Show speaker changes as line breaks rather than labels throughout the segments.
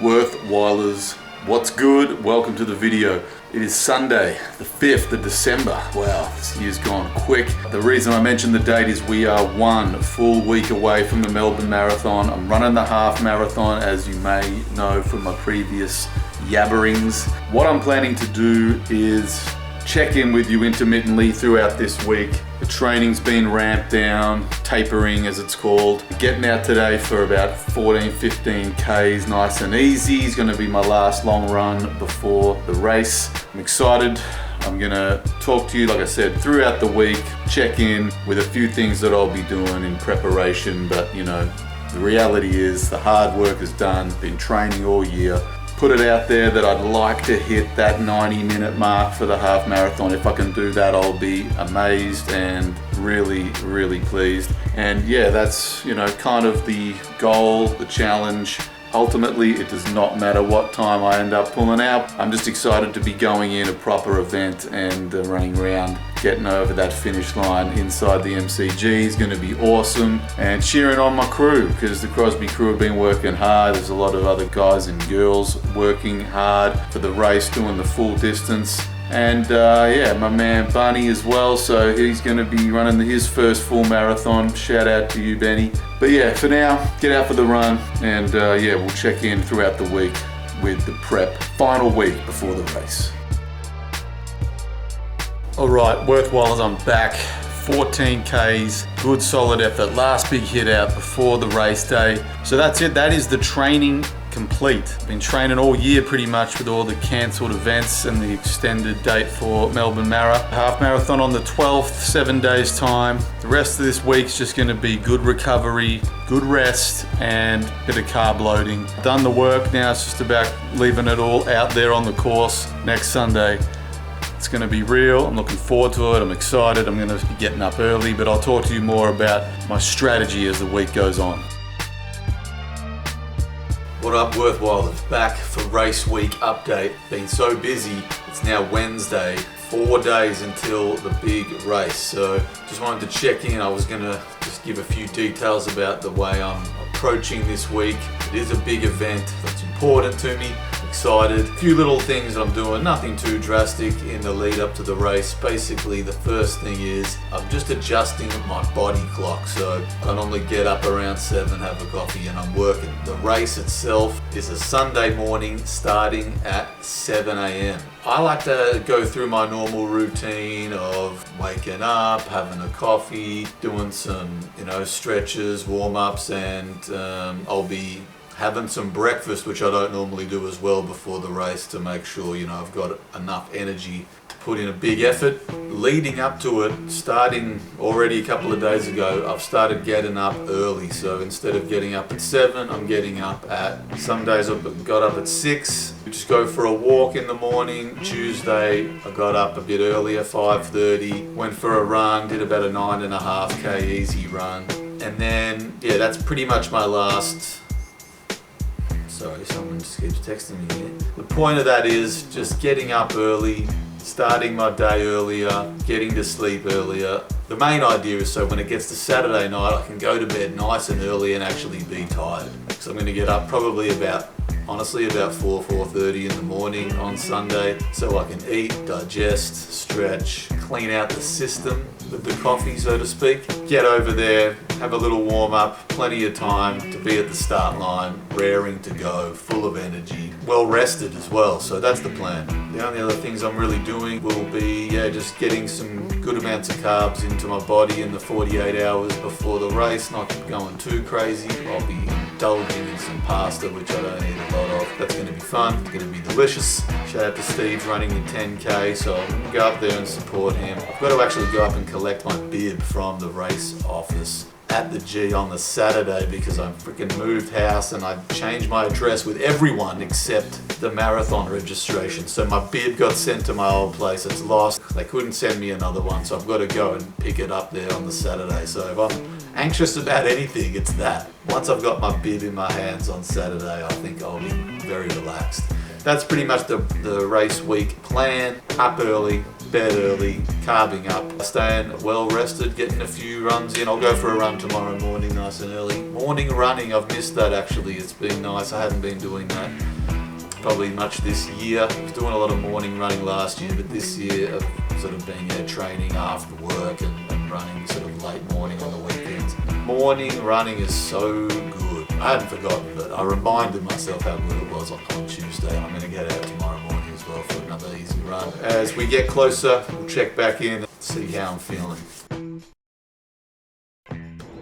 Worthwhilers, what's good? Welcome to the video. It is Sunday, the 5th of December. Wow, this year's gone quick. The reason I mentioned the date is we are 1 full week away from the Melbourne Marathon. I'm running the half marathon, as you may know from my previous yabberings. What I'm planning to do is check in with you intermittently throughout this week. The training's been ramped down, tapering as it's called. Getting out today for about 14-15 Ks, nice and easy. It's gonna be my last long run before the race. I'm excited. I'm gonna talk to you, like I said, throughout the week, check in with a few things that I'll be doing in preparation, but you know, the reality is the hard work is done, been training all year. Put it out there that I'd like to hit that 90-minute mark for the half marathon. If I can do that, I'll be amazed and really, really pleased. And yeah, that's, you know, kind of the goal, the challenge. Ultimately, it does not matter what time I end up pulling out. I'm just excited to be going in a proper event and running around, getting over that finish line inside the MCG is going to be awesome. And cheering on my crew, because the Crosby crew have been working hard. There's a lot of other guys and girls working hard for the race, doing the full distance. And yeah, my man Bunny as well, so he's going to be running his first full marathon. Shout out to you, Benny. But yeah, for now, get out for the run, and yeah, we'll check in throughout the week with the prep. Final week before the race. All right, Worthwhilers, I'm back. 14 Ks, good solid effort. Last big hit out before the race day. So that's it, that is the training complete. Been training all year pretty much with all the cancelled events and the extended date for Melbourne Mara. Half marathon on the 12th, 7 days time. The rest of this week's just gonna be good recovery, good rest, and a bit of carb loading. Done the work, now it's just about leaving it all out there on the course next Sunday. It's gonna be real, I'm looking forward to it, I'm excited, I'm gonna be getting up early, but I'll talk to you more about my strategy as the week goes on. What up, Worthwhilers? Back for race week update. Been so busy, it's now Wednesday, 4 days until the big race. So just wanted to check in. I was gonna just give a few details about the way I'm approaching this week. It is a big event that's important to me. Excited. A few little things that I'm doing, nothing too drastic in the lead up to the race. Basically, the first thing is I'm just adjusting my body clock. So I normally get up around 7, have a coffee, and I'm working. The race itself is a Sunday morning starting at 7 a.m. I like to go through my normal routine of waking up, having a coffee, doing some, you know, stretches, warm-ups, and I'll be having some breakfast, which I don't normally do as well before the race, to make sure, you know, I've got enough energy to put in a big effort. Leading up to it, starting already a couple of days ago, I've started getting up early. So instead of getting up at 7, I'm getting up at, some days I've got up at 6. We just go for a walk in the morning. Tuesday, I got up a bit earlier, 5:30, went for a run, did about a 9.5 K easy run. And then, yeah, that's pretty much my last. Sorry, someone just keeps texting me here. The point of that is just getting up early, starting my day earlier, getting to sleep earlier. The main idea is so when it gets to Saturday night, I can go to bed nice and early and actually be tired. So I'm gonna get up probably about 4:30 in the morning on Sunday, so I can eat, digest, stretch, clean out the system with the coffee, so to speak. Get over there, have a little warm up, plenty of time to be at the start line, raring to go, full of energy, well rested as well, so that's the plan. The only other things I'm really doing will be, yeah, just getting some good amounts of carbs into my body in the 48 hours before the race, not going too crazy. I'll be indulging in some pasta, which I don't eat a lot of. That's going to be fun, it's going to be delicious. Shout out to Steve running the 10K, so I'm going to go up there and support him. I've got to actually go up and collect my bib from the race office at the G on the Saturday because I freaking moved house and I changed my address with everyone except the marathon registration. So my bib got sent to my old place, it's lost. They couldn't send me another one, so I've got to go and pick it up there on the Saturday. So if I'm anxious about anything, it's that. Once I've got my bib in my hands on Saturday, I think I'll be very relaxed. That's pretty much the race week plan. Up early, bed early, carving up, staying well rested, getting a few runs in. I'll go for a run tomorrow morning nice and early. Morning running, I've missed that actually. It's been nice. I haven't been doing that probably much this year. I was doing a lot of morning running last year, but this year I've sort of been training after work and running sort of late morning on the weekends. Morning running is so good. I hadn't forgotten, but I reminded myself how good it was on Tuesday. I'm going to get out tomorrow morning as well for another easy run. As we get closer, we'll check back in and see how I'm feeling.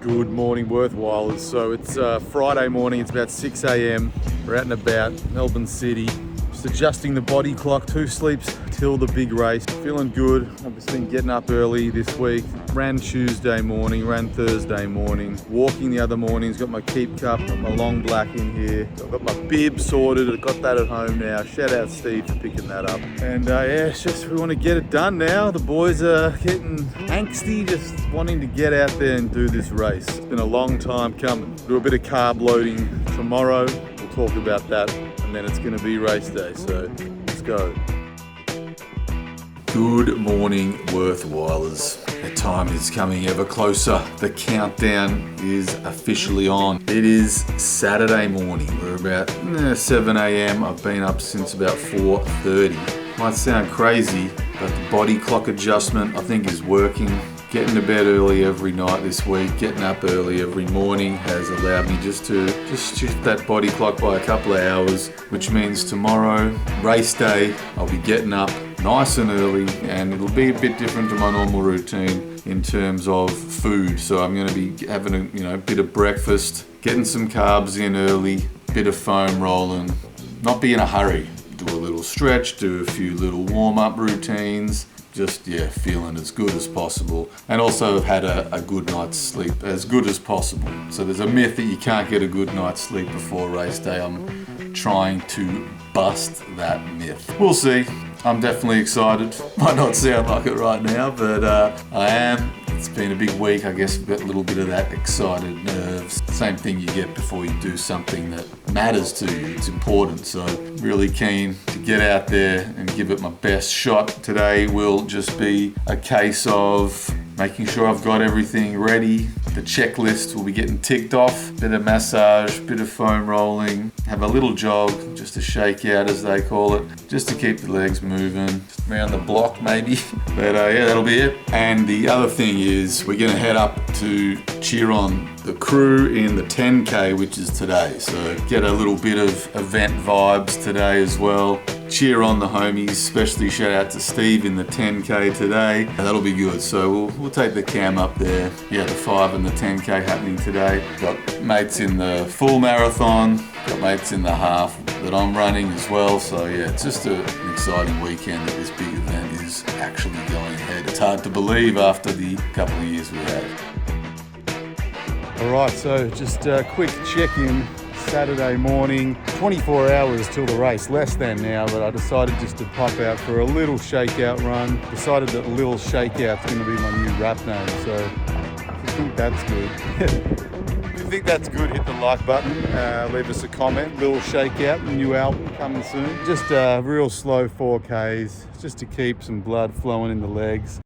Good morning, Worthwhilers. So it's Friday morning, it's about 6 a.m. We're out and about, Melbourne City. Just adjusting the body clock, 2 sleeps till the big race. Feeling good. I've just been getting up early this week. Ran Tuesday morning, ran Thursday morning. Walking the other mornings, got my keep cup, got my long black in here. I've got my bib sorted, I've got that at home now. Shout out Steve for picking that up. And yeah, it's just, we want to get it done now. The boys are getting angsty, just wanting to get out there and do this race. It's been a long time coming. Do a bit of carb loading tomorrow. We'll talk about that, and then it's going to be race day, so let's go. Good morning, Worthwhilers. The time is coming ever closer. The countdown is officially on. It is Saturday morning. We're about 7 a.m. I've been up since about 4:30. Might sound crazy, but the body clock adjustment I think is working. Getting to bed early every night this week, getting up early every morning has allowed me just to shift that body clock by a couple of hours, which means tomorrow, race day, I'll be getting up nice and early, and it'll be a bit different to my normal routine in terms of food. So I'm going to be having a bit of breakfast, getting some carbs in early, bit of foam rolling, not be in a hurry. Do a little stretch, do a few little warm-up routines. Just feeling as good as possible, and also have had a good night's sleep as good as possible. So there's a myth that you can't get a good night's sleep before race day. I'm trying to bust that myth. We'll see. I'm definitely excited. Might not sound like it right now, but I am. It's been a big week. I guess I've got a little bit of that excited nerves. Same thing you get before you do something that matters to you. It's important. So really keen to get out there and give it my best shot. Today will just be a case of making sure I've got everything ready. The checklist will be getting ticked off. Bit of massage, bit of foam rolling, have a little jog, just a shake out as they call it, just to keep the legs moving, around the block maybe. But that'll be it. And the other thing is we're gonna head up to cheer on the crew in the 10K, which is today. So get a little bit of event vibes today as well. Cheer on the homies, especially shout out to Steve in the 10K today. That'll be good. So we'll take the cam up there. Yeah, the 5 and the 10K happening today. Got mates in the full marathon, got mates in the half that I'm running as well. So yeah, it's just an exciting weekend that this big event is actually going ahead. It's hard to believe after the couple of years we had. All right, so just a quick check-in. Saturday morning, 24 hours till the race, less than now, but I decided just to pop out for a little shakeout run. Decided that Lil Shakeout's going to be my new rap name, so if you think that's good, if you think that's good, hit the like button, leave us a comment. Lil Shakeout, new album coming soon. Just real slow 4Ks, just to keep some blood flowing in the legs.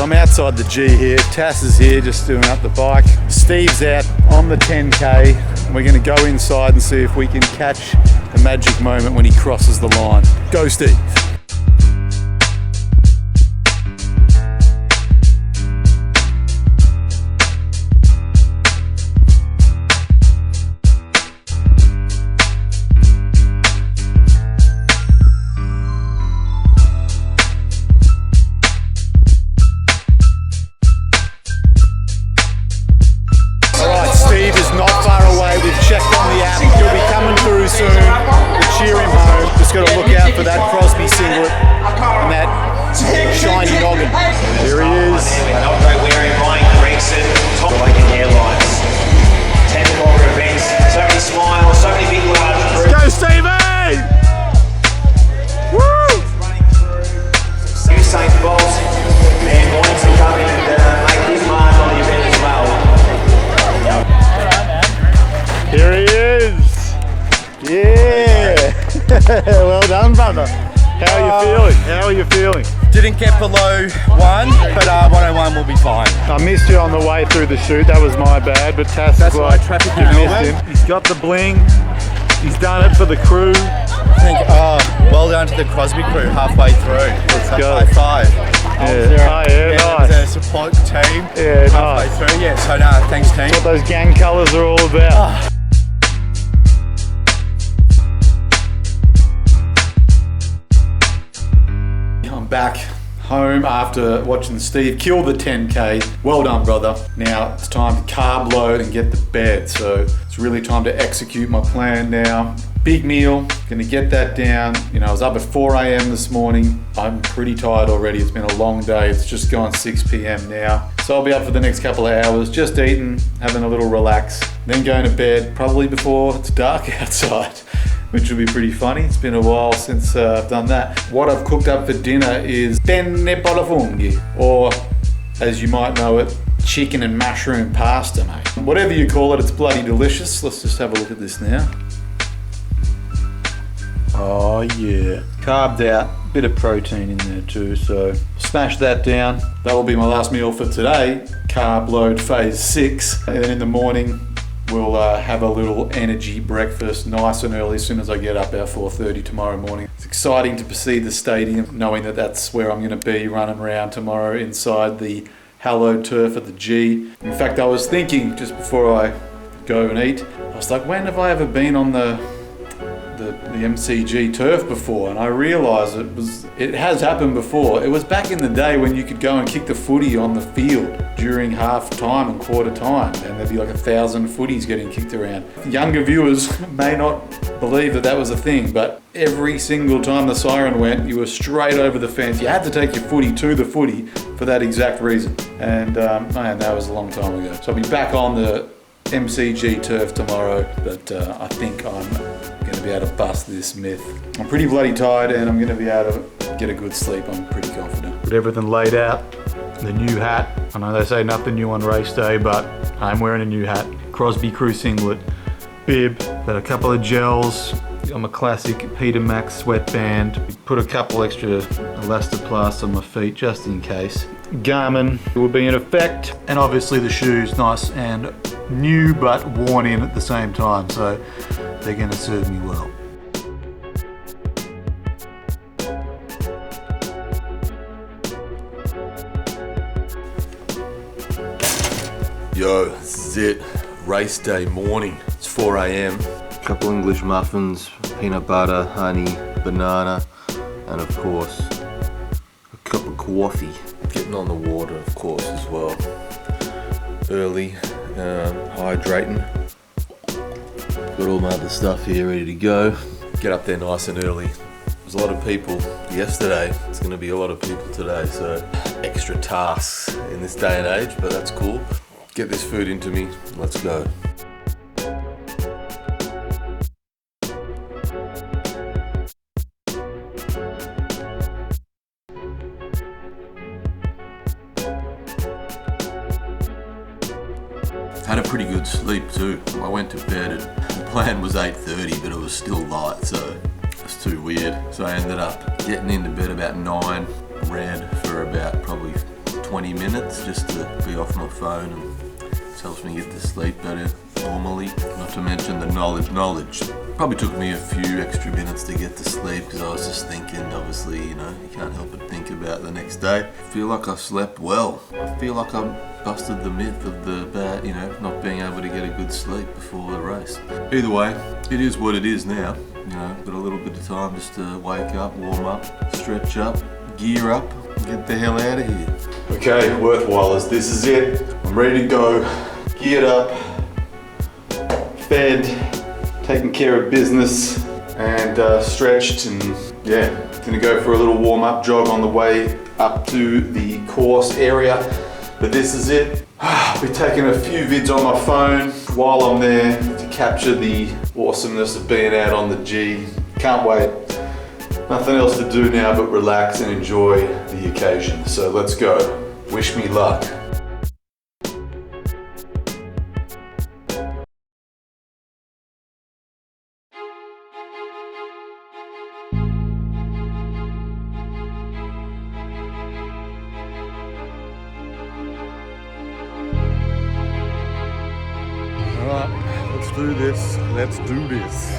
I'm outside the G here. Tass is here just doing up the bike. Steve's out on the 10K. We're going to go inside and see if we can catch the magic moment when he crosses the line. Go, Steve.
Well done, brother. How are you feeling?
Didn't get below 1, but 101 will be fine.
I missed you on the way through the shoot. That was my bad, but Tass
That's
is
why
like,
traffic
you
in
missed
Melbourne.
him. He's got the bling. He's done it for the crew.
I think, well done to the Crosby crew halfway through. Let's
go.
High five.
Nice.
The support team halfway
nice.
through. Yeah, so thanks team.
That's what those gang colours are all about.
I'm back home after watching Steve kill the 10K. Well done, brother. Now it's time to carb load and get to bed. So it's really time to execute my plan now. Big meal, gonna get that down. You know, I was up at 4 a.m. this morning. I'm pretty tired already. It's been a long day. It's just gone 6 p.m. now. So I'll be up for the next couple of hours, just eating, having a little relax, then going to bed, probably before it's dark outside, which will be pretty funny. It's been a while since I've done that. What I've cooked up for dinner is penne polifunghi, or as you might know it, chicken and mushroom pasta, mate. Whatever you call it, it's bloody delicious. Let's just have a look at this now. Oh yeah, carved out, bit of protein in there too, so smash that down. That will be my last meal for today. Carb load phase 6, and then in the morning we'll have a little energy breakfast nice and early as soon as I get up at 4:30 tomorrow morning. It's exciting to see the stadium, knowing that that's where I'm going to be running around tomorrow inside the hallowed turf at the G. In fact, I was thinking just before I go and eat, I was like, when have I ever been on the MCG turf before? And I realised it has happened before. It was back in the day when you could go and kick the footy on the field during half time and quarter time, and there'd be like 1,000 footies getting kicked around. Younger viewers may not believe that was a thing, but every single time the siren went, you were straight over the fence. You had to take your footy to the footy for that exact reason. And man, that was a long time ago. So I'll be back on the MCG turf tomorrow, but I think I'm going to be able to bust this myth. I'm pretty bloody tired, and I'm going to be able to get a good sleep. I'm pretty confident.
Got everything laid out. The new hat. I know they say nothing new on race day, but I'm wearing a new hat. Crosby crew singlet, bib, got a couple of gels. I'm a classic Peter Max sweatband. Put a couple extra elastoplasts on my feet just in case. Garmin will be in effect, and obviously the shoes nice and new but worn in at the same time, so they're going to serve me well.
Yo, this is it. Race day morning. It's 4 a.m.
Couple English muffins, peanut butter, honey, banana, and of course, a cup of coffee.
Getting on the water, of course, as well. Early, hydrating.
Got all my other stuff here ready to go.
Get up there nice and early. There's a lot of people yesterday. It's going to be a lot of people today, so extra tasks in this day and age, but that's cool. Get this food into me. Let's go. Had a pretty good sleep too. I went to bed at, the plan was 8:30, but it was still light, so it's too weird. So I ended up getting into bed about 9, ran for about probably
20 minutes just to be off my phone, and it helps me get to sleep better normally. Not to mention the knowledge. Probably took me a few extra minutes to get to sleep because I was just thinking, obviously, you can't help but think about the next day. I feel like I slept well. I feel like I busted the myth of the bad, not being able to get a good sleep before the race. Either way, it is what it is now. Got a little bit of time just to wake up, warm up, stretch up, gear up, and get the hell out of here.
Okay, Worthwhilers, this is it. I'm ready to go. Geared up, fed, taking care of business, and stretched, and yeah, gonna go for a little warm-up jog on the way up to the course area. But this is it. I'll be taking a few vids on my phone while I'm there to capture the awesomeness of being out on the G. Can't wait. Nothing else to do now but relax and enjoy the occasion. So let's go. Wish me luck.
Alright, let's do this. Let's do this.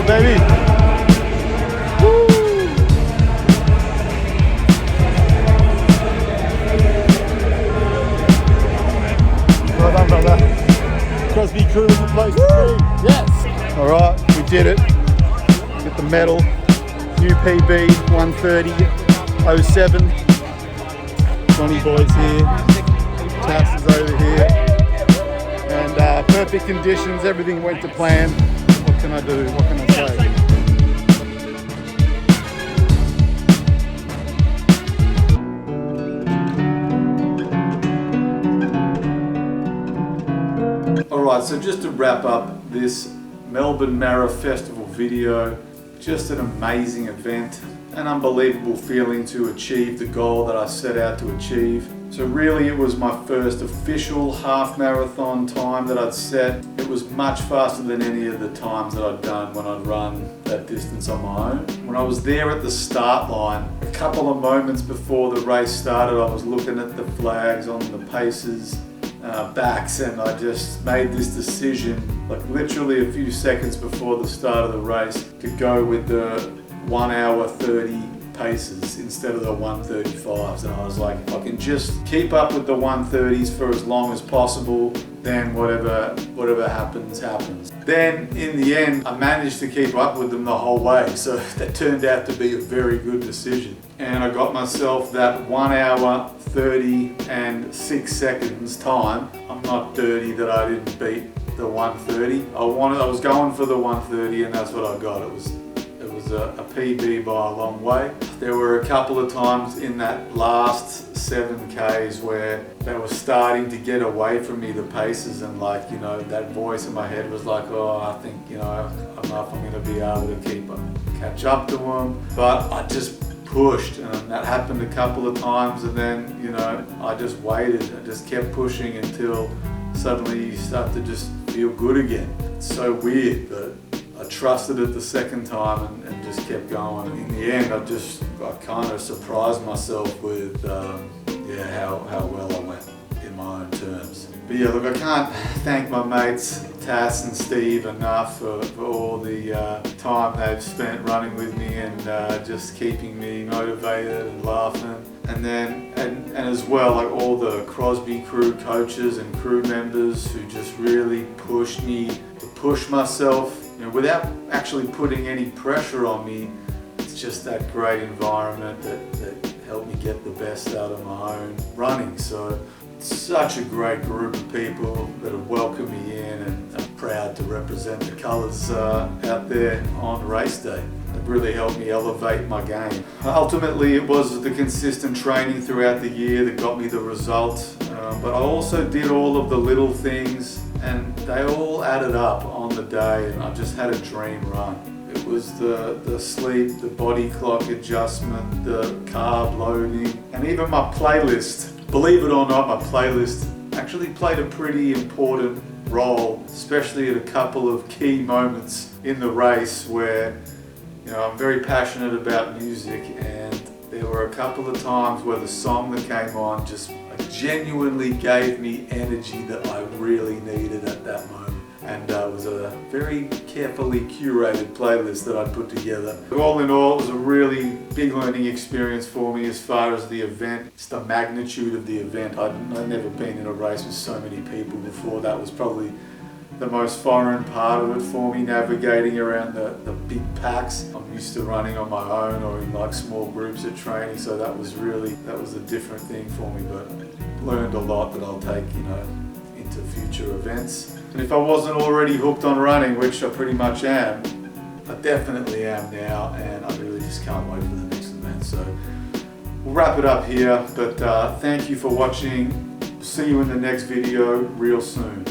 Baby. Woo. Well done, brother. Crosby Crew is the place to be. Yes. All right, we did it. Get the medal. UPB 130.07. Johnny boys here. Tass is over here. And perfect conditions. Everything went to plan. What can I do? What can I say?
Alright, so just to wrap up this Melbourne Mara Festival video, just an amazing event, an unbelievable feeling to achieve the goal that I set out to achieve. So really it was my first official half marathon time that I'd set. It was much faster than any of the times that I'd done when I'd run that distance on my own. When I was there at the start line, a couple of moments before the race started, I was looking at the flags on the paces backs, and I just made this decision, like literally a few seconds before the start of the race, to go with the 1 hour 30 paces instead of the 135s. And I was like, if I can just keep up with the 130s for as long as possible, then whatever happens, happens. Then in the end, I managed to keep up with them the whole way. So that turned out to be a very good decision. And I got myself that 1 hour, 30 and 6 seconds time. I'm not dirty that I didn't beat the 130. I was going for the 130, and that's what I got. It was a PB by a long way. There were a couple of times in that last 7Ks where they were starting to get away from me, the paces, and like, you know, that voice in my head was like, oh, I think, you know, I don't know if I'm going to be able to catch up to them. But I just pushed, and that happened a couple of times, and then, you know, I just waited. I just kept pushing until suddenly you start to just feel good again. It's so weird, but I trusted it the second time and just kept going. In the end, I kind of surprised myself with how well I went in my own terms. But yeah, look, I can't thank my mates
Tass and Steve enough for all the time they've spent running with me and just keeping me motivated and laughing. And as well, like all the Crosby crew coaches and crew members who just really pushed me to push myself, you know, without actually putting any pressure on me. It's just that great environment that helped me get the best out of my own running. So it's such a great group of people that have welcomed me in, and I'm proud to represent the colours out there on race day. It really helped me elevate my game. Ultimately, it was the consistent training throughout the year that got me the result, but I also did all of the little things, and they all added up on the day, and I just had a dream run. It was the sleep, the body clock adjustment, the carb loading, and even my playlist. Believe it or not, my playlist actually played a pretty important role, especially at a couple of key moments in the race where, you know, I'm very passionate about music, and there were a couple of times where the song that came on just genuinely gave me energy that I really needed at that moment. And it was a very carefully curated playlist that I put together. All in all, it was a really big learning experience for me as far as the event. It's the magnitude of the event. I'd never been in a race with so many people before. That was probably the most foreign part of it for me, navigating around the big packs. I'm used to running on my own or in like small groups at training, so that was a different thing for me, but learned a lot that I'll take, you know, into future events. And if I wasn't already hooked on running, which I pretty much am, I definitely am now, and I really just can't wait for the next event. So we'll wrap it up here, but thank you for watching. See you in the next video real soon.